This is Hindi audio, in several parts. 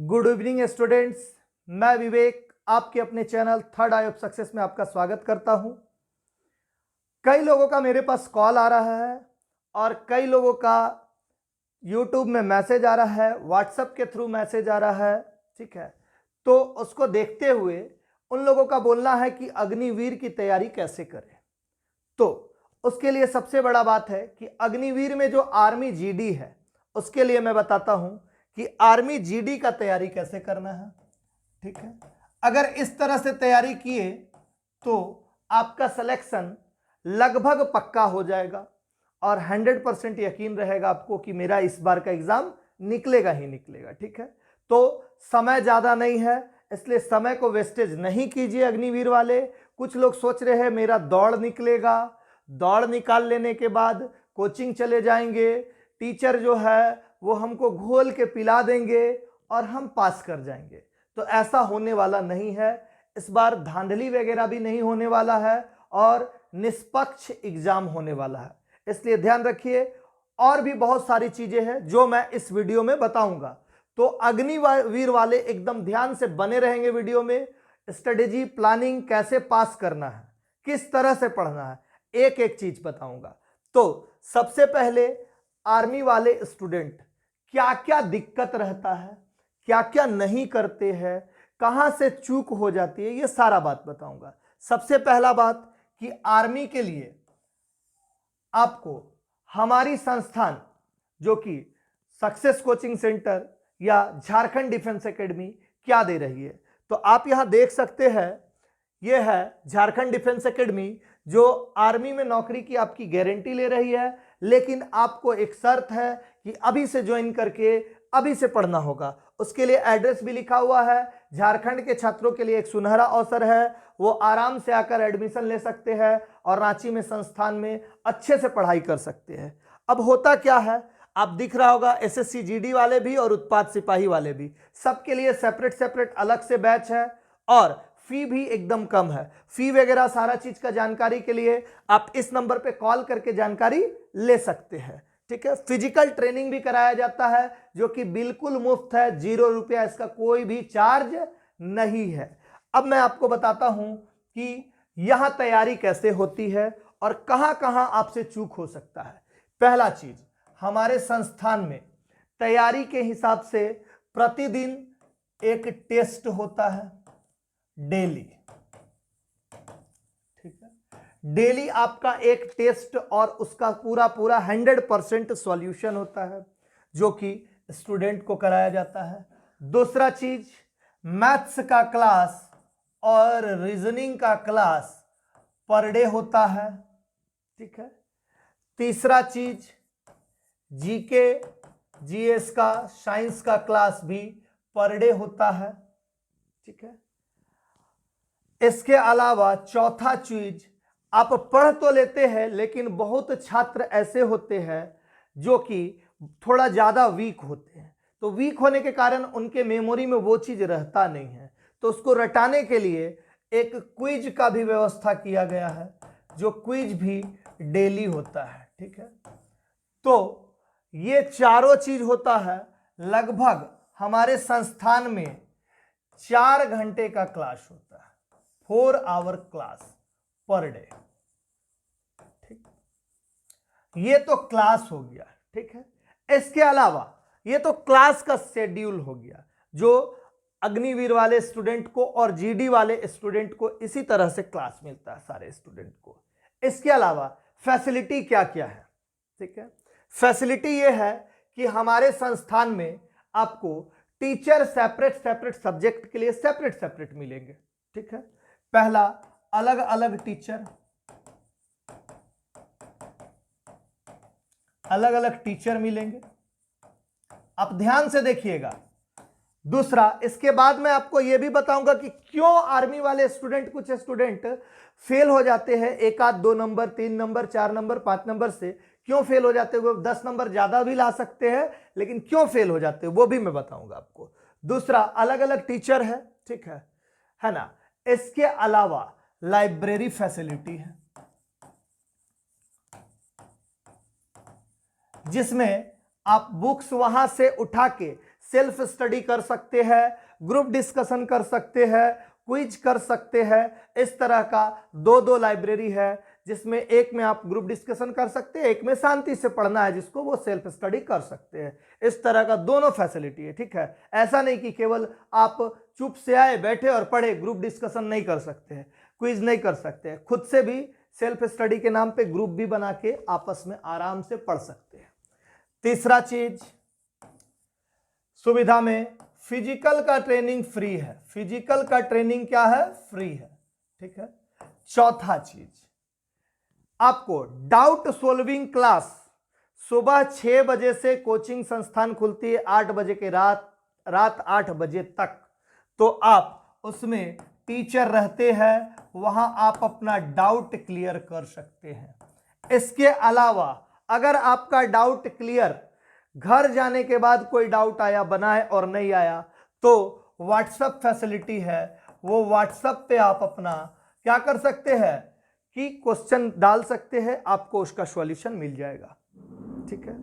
गुड इवनिंग स्टूडेंट्स, मैं विवेक आपके अपने channel third I of success में आपका स्वागत करता हूं। कई लोगों का मेरे पास कॉल आ रहा है और कई लोगों का यूट्यूब में मैसेज आ रहा है, व्हाट्सएप के थ्रू मैसेज आ रहा है। ठीक है, तो उसको देखते हुए उन लोगों का बोलना है कि अग्निवीर की तैयारी कैसे करें। तो उसके लिए सबसे बड़ा बात है कि अग्निवीर में जो आर्मी जीडी है उसके लिए मैं बताता हूं कि आर्मी जीडी का तैयारी कैसे करना है। ठीक है, अगर इस तरह से तैयारी किए तो आपका सिलेक्शन लगभग पक्का हो जाएगा और 100% यकीन रहेगा आपको कि मेरा इस बार का एग्जाम निकलेगा ही निकलेगा। ठीक है, तो समय ज्यादा नहीं है, इसलिए समय को वेस्टेज नहीं कीजिए अग्निवीर वाले। कुछ लोग सोच रहे हैं मेरा दौड़ निकलेगा, दौड़ निकाल लेने के बाद कोचिंग चले जाएंगे, टीचर जो है वो हमको घोल के पिला देंगे और हम पास कर जाएंगे। तो ऐसा होने वाला नहीं है। इस बार धांधली वगैरह भी नहीं होने वाला है और निष्पक्ष एग्जाम होने वाला है, इसलिए ध्यान रखिए। और भी बहुत सारी चीजें हैं जो मैं इस वीडियो में बताऊंगा, तो अग्निवीर वाले एकदम ध्यान से बने रहेंगे वीडियो में। स्ट्रेटेजी प्लानिंग कैसे पास करना है, किस तरह से पढ़ना है, एक एक चीज बताऊंगा। तो सबसे पहले आर्मी वाले स्टूडेंट क्या क्या दिक्कत रहता है, क्या क्या नहीं करते हैं, कहां से चूक हो जाती है, ये सारा बात बताऊंगा। सबसे पहला बात कि आर्मी के लिए आपको हमारी संस्थान जो कि सक्सेस कोचिंग सेंटर या झारखंड डिफेंस एकेडमी क्या दे रही है, तो आप यहां देख सकते हैं, यह है झारखंड डिफेंस एकेडमी जो आर्मी में नौकरी की आपकी गारंटी ले रही है। लेकिन आपको एक शर्त है कि अभी से ज्वाइन करके अभी से पढ़ना होगा। उसके लिए एड्रेस भी लिखा हुआ है। झारखंड के छात्रों के लिए एक सुनहरा अवसर है, वो आराम से आकर एडमिशन ले सकते हैं और रांची में संस्थान में अच्छे से पढ़ाई कर सकते हैं। अब होता क्या है, आप दिख रहा होगा एसएससी जीडी वाले भी और उत्पाद सिपाही वाले भी, सबके लिए सेपरेट सेपरेट अलग से बैच है और फी भी एकदम कम है। फी वगैरह सारा चीज का जानकारी के लिए आप इस नंबर पे कॉल करके जानकारी ले सकते हैं। ठीक है, फिजिकल ट्रेनिंग भी कराया जाता है जो कि बिल्कुल मुफ्त है, 0 रुपया, इसका कोई भी चार्ज नहीं है। अब मैं आपको बताता हूं कि यहां तैयारी कैसे होती है और कहां कहां आपसे चूक हो सकता है। पहला चीज, हमारे संस्थान में तैयारी के हिसाब से प्रतिदिन एक टेस्ट होता है, डेली। ठीक है, डेली आपका एक टेस्ट और उसका पूरा पूरा 100% सॉल्यूशन होता है जो कि स्टूडेंट को कराया जाता है। दूसरा चीज, मैथ्स का क्लास और रीजनिंग का क्लास पर डे होता है। ठीक है, तीसरा चीज, जीके जीएस का साइंस का क्लास भी पर डे होता है। ठीक है, इसके अलावा चौथा चीज, आप पढ़ तो लेते हैं लेकिन बहुत छात्र ऐसे होते हैं जो कि थोड़ा ज्यादा वीक होते हैं, तो वीक होने के कारण उनके मेमोरी में वो चीज रहता नहीं है, तो उसको रटाने के लिए एक क्विज का भी व्यवस्था किया गया है जो क्विज भी डेली होता है। ठीक है, तो ये चारों चीज होता है। लगभग हमारे संस्थान में 4 घंटे का क्लास होता है, 4 आवर क्लास पर डे। ठीक, ये तो क्लास हो गया। ठीक है, इसके अलावा ये तो क्लास का शेड्यूल हो गया जो अग्निवीर वाले स्टूडेंट को और जीडी वाले स्टूडेंट को इसी तरह से क्लास मिलता है सारे स्टूडेंट को। इसके अलावा फैसिलिटी क्या क्या है। ठीक है, फैसिलिटी ये है कि हमारे संस्थान में आपको टीचर सेपरेट सेपरेट सब्जेक्ट के लिए सेपरेट सेपरेट मिलेंगे। ठीक है, पहला, अलग अलग टीचर, अलग अलग टीचर मिलेंगे, आप ध्यान से देखिएगा। दूसरा, इसके बाद मैं आपको यह भी बताऊंगा कि क्यों आर्मी वाले स्टूडेंट, कुछ स्टूडेंट फेल हो जाते हैं 1 आध 2 नंबर 3 नंबर 4 नंबर 5 नंबर से, क्यों फेल हो जाते हैं। वो 10 नंबर ज्यादा भी ला सकते हैं लेकिन क्यों फेल हो जाते हैं वो भी मैं बताऊंगा आपको। दूसरा, अलग अलग टीचर है। ठीक है ना। इसके अलावा लाइब्रेरी फैसिलिटी है जिसमें आप बुक्स वहां से उठा के सेल्फ स्टडी कर सकते हैं, ग्रुप डिस्कशन कर सकते हैं, क्विज कर सकते हैं। इस तरह का दो दो लाइब्रेरी है, जिसमें एक में आप ग्रुप डिस्कशन कर सकते हैं, एक में शांति से पढ़ना है जिसको वो सेल्फ स्टडी कर सकते हैं। इस तरह का दोनों फैसिलिटी है, ठीक है। ऐसा नहीं कि केवल आप चुप से आए बैठे और पढ़े, ग्रुप डिस्कशन नहीं कर सकते हैं, क्विज नहीं कर सकते हैं, खुद से भी सेल्फ स्टडी के नाम पे ग्रुप भी बना के आपस में आराम से पढ़ सकते हैं। तीसरा चीज, सुविधा में फिजिकल का ट्रेनिंग फ्री है। फिजिकल का ट्रेनिंग क्या है? फ्री है, ठीक है। चौथा चीज, आपको डाउट सोल्विंग क्लास सुबह 6 बजे से कोचिंग संस्थान खुलती है 8 बजे के रात 8 बजे तक। तो आप उसमें टीचर रहते हैं, वहां आप अपना डाउट क्लियर कर सकते हैं। इसके अलावा अगर आपका डाउट क्लियर घर जाने के बाद कोई डाउट आया, बनाए और नहीं आया, तो व्हाट्सएप फैसिलिटी है, वो व्हाट्सएप पे आप अपना क्या कर सकते हैं कि क्वेश्चन डाल सकते हैं, आपको उसका सॉल्यूशन मिल जाएगा, ठीक है।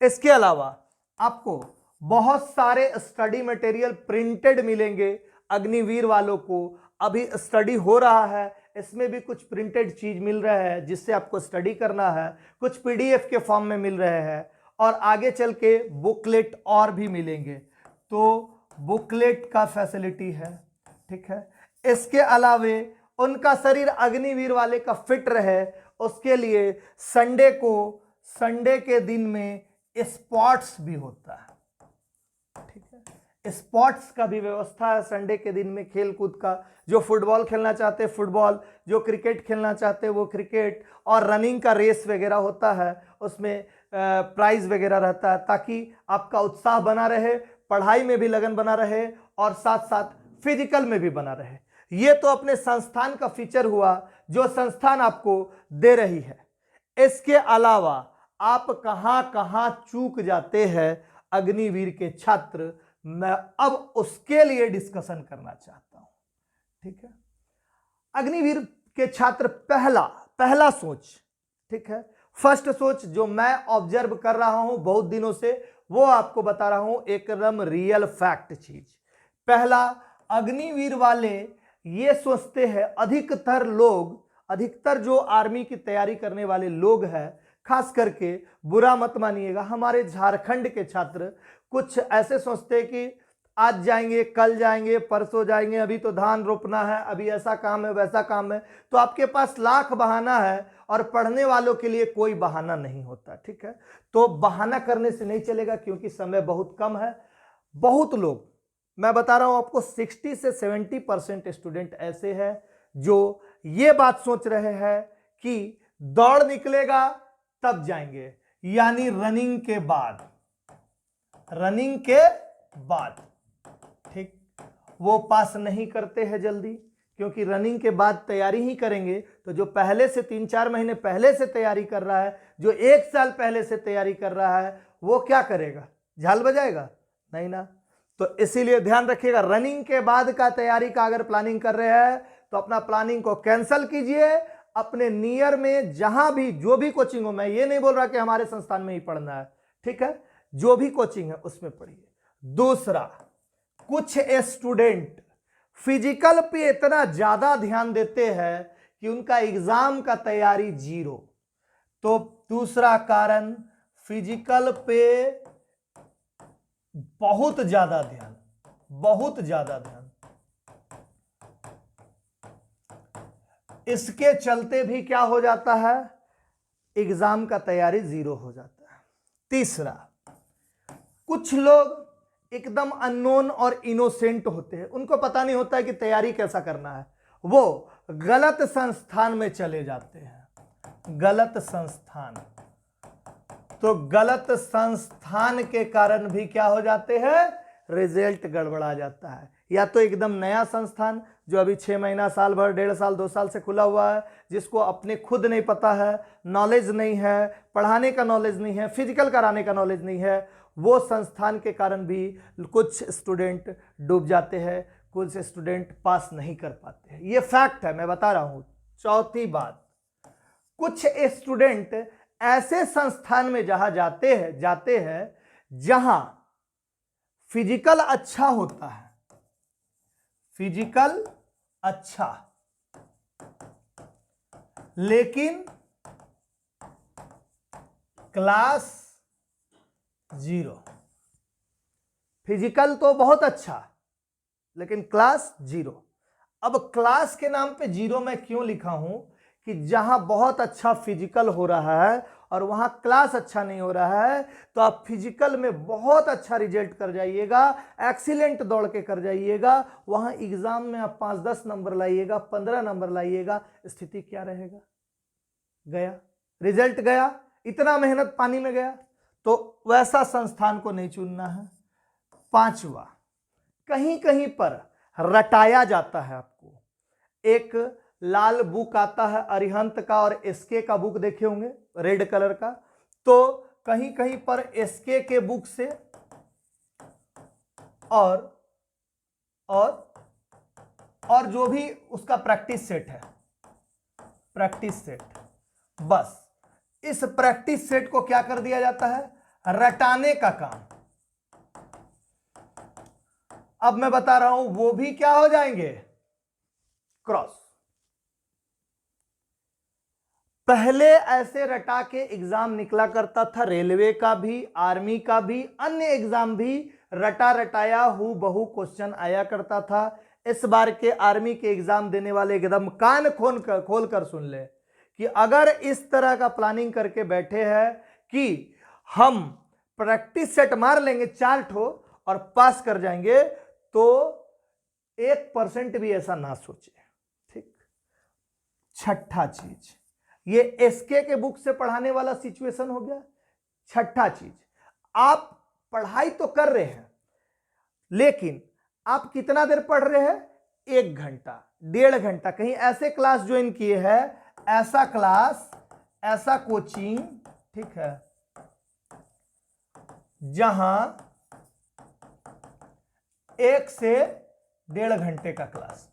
इसके अलावा आपको बहुत सारे स्टडी मटेरियल प्रिंटेड मिलेंगे। अग्निवीर वालों को अभी स्टडी हो रहा है, इसमें भी कुछ प्रिंटेड चीज मिल रहा है जिससे आपको स्टडी करना है, कुछ पीडीएफ के फॉर्म में मिल रहे हैं, और आगे चल के बुकलेट और भी मिलेंगे, तो बुकलेट का फैसिलिटी है, ठीक है। इसके अलावे उनका शरीर अग्निवीर वाले का फिट रहे, उसके लिए संडे के दिन में स्पोर्ट्स भी होता है, ठीक है। स्पोर्ट्स का भी व्यवस्था है संडे के दिन में, खेल कूद का। जो फुटबॉल खेलना चाहते हैं फुटबॉल, जो क्रिकेट खेलना चाहते हैं वो क्रिकेट, और रनिंग का रेस वगैरह होता है, उसमें प्राइज वगैरह रहता है, ताकि आपका उत्साह बना रहे, पढ़ाई में भी लगन बना रहे, और साथ साथ फिजिकल में भी बना रहे। ये तो अपने संस्थान का फीचर हुआ जो संस्थान आपको दे रही है। इसके अलावा आप कहां कहां चूक जाते हैं अग्निवीर के छात्र, मैं अब उसके लिए डिस्कशन करना चाहता हूं, ठीक है। अग्निवीर के छात्र पहला सोच, ठीक है, फर्स्ट सोच जो मैं ऑब्जर्व कर रहा हूं बहुत दिनों से, वो आपको बता रहा हूं, एकदम रियल फैक्ट चीज। पहला, अग्निवीर वाले ये सोचते हैं, अधिकतर जो आर्मी की तैयारी करने वाले लोग हैं, खास करके बुरा मत मानिएगा, हमारे झारखंड के छात्र कुछ ऐसे सोचते हैं कि आज जाएंगे, कल जाएंगे, परसों जाएंगे, अभी तो धान रोपना है, अभी ऐसा काम है, वैसा काम है। तो आपके पास लाख बहाना है और पढ़ने वालों के लिए कोई बहाना नहीं होता, ठीक है। तो बहाना करने से नहीं चलेगा, क्योंकि समय बहुत कम है। बहुत लोग, मैं बता रहा हूं आपको, 60 से 70% स्टूडेंट ऐसे हैं जो ये बात सोच रहे हैं कि दौड़ निकलेगा तब जाएंगे, यानी रनिंग के बाद, ठीक। वो पास नहीं करते हैं जल्दी, क्योंकि रनिंग के बाद तैयारी ही करेंगे, तो जो पहले से 3-4 महीने पहले से तैयारी कर रहा है, जो 1 साल पहले से तैयारी कर रहा है, वो क्या करेगा? झाल बजाएगा? नहीं ना। तो इसीलिए ध्यान रखिएगा, रनिंग के बाद का तैयारी का अगर प्लानिंग कर रहे हैं तो अपना प्लानिंग को कैंसिल कीजिए। अपने नियर में जहां भी जो भी कोचिंग हो, मैं ये नहीं बोल रहा कि हमारे संस्थान में ही पढ़ना है, ठीक है, जो भी कोचिंग है उसमें पढ़िए। दूसरा, कुछ स्टूडेंट फिजिकल पे इतना ज्यादा ध्यान देते हैं कि उनका एग्जाम का तैयारी 0। तो दूसरा कारण, फिजिकल पे बहुत ज्यादा ध्यान, इसके चलते भी क्या हो जाता है, एग्जाम का तैयारी 0 हो जाता है। तीसरा, कुछ लोग एकदम अननोन और इनोसेंट होते हैं, उनको पता नहीं होता है कि तैयारी कैसा करना है, वो गलत संस्थान में चले जाते हैं। गलत संस्थान, तो गलत संस्थान के कारण भी क्या हो जाते हैं, रिजल्ट गड़बड़ा जाता है। या तो एकदम नया संस्थान जो अभी 6 महीना, साल भर, 1.5 साल, 2 साल से खुला हुआ है, जिसको अपने खुद नहीं पता है, नॉलेज नहीं है, पढ़ाने का नॉलेज नहीं है, फिजिकल कराने का नॉलेज नहीं है, वो संस्थान के कारण भी कुछ स्टूडेंट डूब जाते हैं, कुछ स्टूडेंट पास नहीं कर पाते हैं। ये फैक्ट है, मैं बता रहा हूं। चौथी बात, कुछ स्टूडेंट ऐसे संस्थान में जहां जाते हैं जहां फिजिकल अच्छा होता है, फिजिकल अच्छा, लेकिन क्लास 0। फिजिकल तो बहुत अच्छा लेकिन क्लास 0। अब क्लास के नाम पे 0 मैं क्यों लिखा हूं कि जहां बहुत अच्छा फिजिकल हो रहा है और वहां क्लास अच्छा नहीं हो रहा है, तो आप फिजिकल में बहुत अच्छा रिजल्ट कर जाइएगा, एक्सीलेंट दौड़ के कर जाइएगा, वहां एग्जाम में आप 5-10 नंबर लाइएगा, 15 नंबर लाइएगा, स्थिति क्या रहेगा? गया, रिजल्ट गया, इतना मेहनत पानी में गया। तो वैसा संस्थान को नहीं चुनना है। 5वां, कहीं कहीं पर रटाया जाता है। आपको एक लाल बुक आता है अरिहंत का और एसके का बुक देखे होंगे रेड कलर का, तो कहीं कहीं पर एसके के बुक से और जो भी उसका प्रैक्टिस सेट है, प्रैक्टिस सेट, बस इस प्रैक्टिस सेट को क्या कर दिया जाता है? रटाने का काम। अब मैं बता रहा हूं वो भी क्या हो जाएंगे? क्रॉस। पहले ऐसे रटा के एग्जाम निकला करता था, रेलवे का भी, आर्मी का भी, अन्य एग्जाम भी रटा रटाया हूं बहु क्वेश्चन आया करता था। इस बार के आर्मी के एग्जाम देने वाले एकदम कान खोल कर सुन ले कि अगर इस तरह का प्लानिंग करके बैठे हैं कि हम प्रैक्टिस सेट मार लेंगे 4 ठो और पास कर जाएंगे, तो 1% भी ऐसा ना सोचे। ठीक। छठा चीज, ये एसके के बुक से पढ़ाने वाला सिचुएशन हो गया। छठा चीज, आप पढ़ाई तो कर रहे हैं, लेकिन आप कितना देर पढ़ रहे हैं? 1 घंटा, 1.5 घंटा कहीं ऐसे क्लास ज्वाइन किए हैं, ऐसा क्लास, ऐसा कोचिंग, ठीक है, जहां 1 से 1.5 घंटे का क्लास।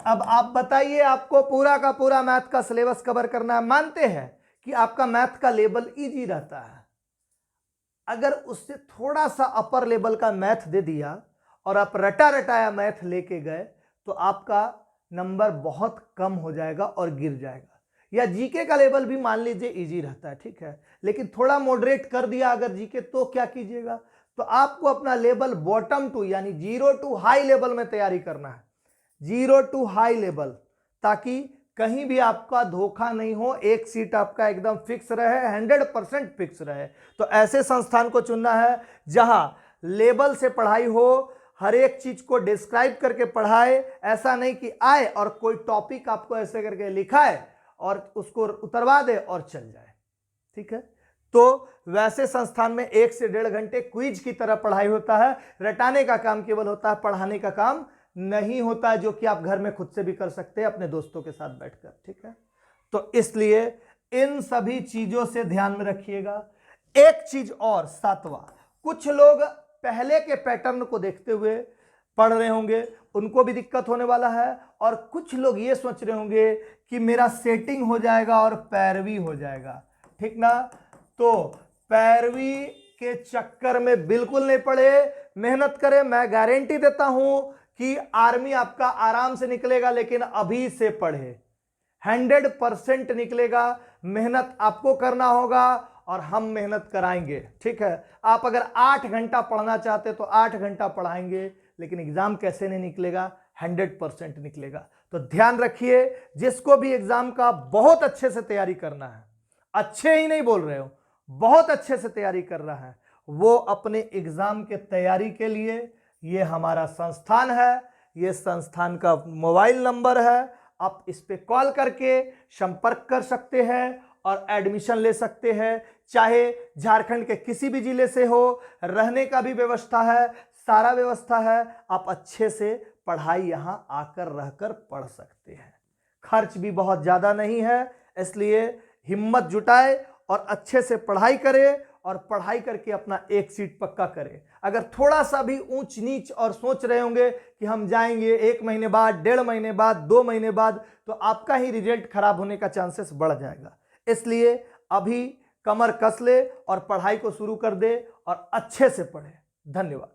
अब आप बताइए, आपको पूरा का पूरा मैथ का सिलेबस कवर करना है। मानते हैं कि आपका मैथ का लेवल इजी रहता है, अगर उससे थोड़ा सा अपर लेवल का मैथ दे दिया और आप रटा रटाया मैथ लेके गए, तो आपका नंबर बहुत कम हो जाएगा और गिर जाएगा। या जीके का लेवल भी मान लीजिए इजी रहता है, ठीक है, लेकिन थोड़ा मॉडरेट कर दिया अगर जीके, तो क्या कीजिएगा? तो आपको अपना लेवल बॉटम टू यानी 0 टू हाई लेवल में तैयारी करना है, 0 टू हाई लेवल, ताकि कहीं भी आपका धोखा नहीं हो, एक सीट आपका एकदम फिक्स रहे, 100% फिक्स रहे। तो ऐसे संस्थान को चुनना है जहां लेवल से पढ़ाई हो, हर एक चीज को डिस्क्राइब करके पढ़ाए। ऐसा नहीं कि आए और कोई टॉपिक आपको ऐसे करके लिखाए और उसको उतरवा दे और चल जाए। ठीक है, तो वैसे संस्थान में 1 से 1.5 घंटे क्विज की तरह पढ़ाई होता है। रटाने का काम केवल होता है, पढ़ाने का काम नहीं होता है, जो कि आप घर में खुद से भी कर सकते हैं अपने दोस्तों के साथ बैठकर। ठीक है, तो इसलिए इन सभी चीजों से ध्यान में रखिएगा। एक चीज और, 7वां, कुछ लोग पहले के पैटर्न को देखते हुए पढ़ रहे होंगे, उनको भी दिक्कत होने वाला है, और कुछ लोग ये सोच रहे होंगे कि मेरा सेटिंग हो जाएगा और पैरवी हो जाएगा। ठीक ना? तो पैरवी के चक्कर में बिल्कुल नहीं पड़े, मेहनत करें। मैं गारंटी देता हूं कि आर्मी आपका आराम से निकलेगा, लेकिन अभी से पढ़े, 100% निकलेगा। मेहनत आपको करना होगा और हम मेहनत कराएंगे। ठीक है, आप अगर 8 घंटा पढ़ना चाहते तो 8 घंटा पढ़ाएंगे, लेकिन एग्जाम कैसे नहीं निकलेगा? 100% निकलेगा। तो ध्यान रखिए, जिसको भी एग्जाम का बहुत अच्छे से तैयारी करना है, अच्छे ही नहीं बोल रहे हो, बहुत अच्छे से तैयारी कर रहा है, वो अपने एग्जाम के तैयारी के लिए ये हमारा संस्थान है, ये संस्थान का मोबाइल नंबर है, आप इस पे कॉल करके संपर्क कर सकते हैं और एडमिशन ले सकते हैं। चाहे झारखंड के किसी भी जिले से हो, रहने का भी व्यवस्था है, सारा व्यवस्था है। आप अच्छे से पढ़ाई यहां आकर रहकर पढ़ सकते हैं, खर्च भी बहुत ज्यादा नहीं है। इसलिए हिम्मत जुटाए और अच्छे से पढ़ाई करें, और पढ़ाई करके अपना एक सीट पक्का करें। अगर थोड़ा सा भी ऊंच नीच और सोच रहे होंगे कि हम जाएंगे 1 महीने बाद, 1.5 महीने बाद, 2 महीने बाद, तो आपका ही रिजल्ट खराब होने का चांसेस बढ़ जाएगा। इसलिए अभी कमर कस ले और पढ़ाई को शुरू कर दे और अच्छे से पढ़े। धन्यवाद।